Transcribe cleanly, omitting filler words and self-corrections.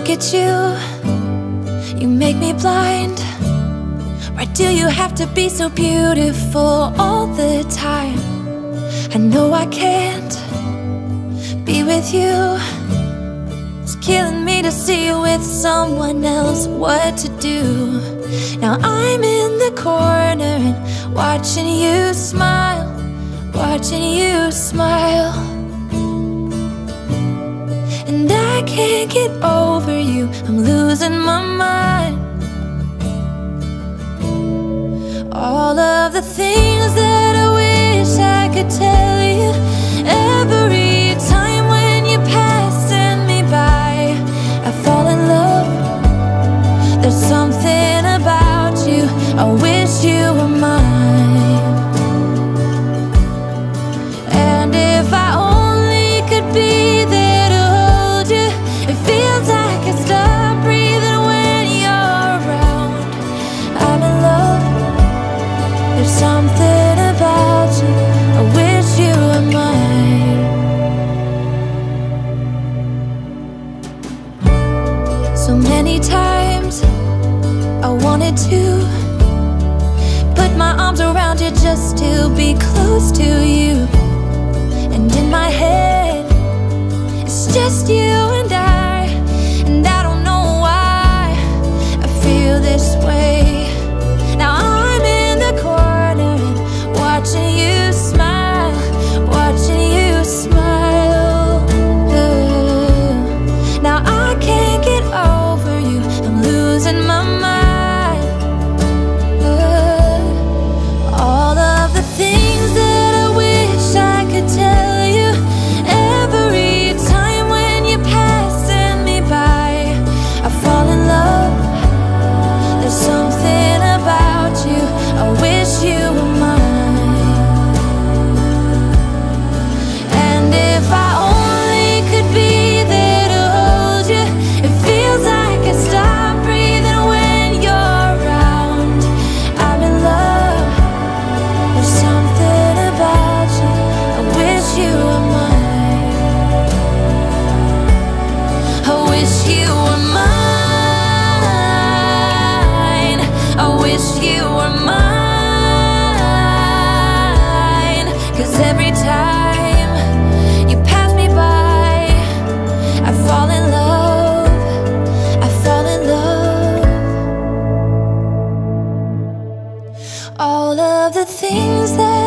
look at you, you make me blind. Why do you have to be so beautiful all the time? I know I can't be with you. It's killing me to see you with someone else. What to do? Now I'm in the corner and watching you smile, watching you smile. And I can't get over you, I'm losing my mind. All of the things that I wish I could tell you, every time when you're passing me by, I fall in love. There's something about you, I wish you were mine. And if I only could be there to hold you, it feels like I stop breathing when you're around. I'm in love. There's something about you, I wish you were mine. So many times I wanted to put my arms around you just to be close to you. And in my head, it's just you and I don't know why I feel this way. Now I'm in the corner and watching you smile, watching you smile. Now I can't get over you, I'm losing my mind. All of the things that I wish I could tell you, every time when you're passing me by, I fall in love. There's something about you, I wish you were mine. And if I only could be there to hold you, it feels like I stop breathing when you're around. I'm in love. There's something about you, I wish you were mine. I wish you were mine. I wish you were mine. 'Cause every time you pass me by, I fall in love, I fall in love. All of the things that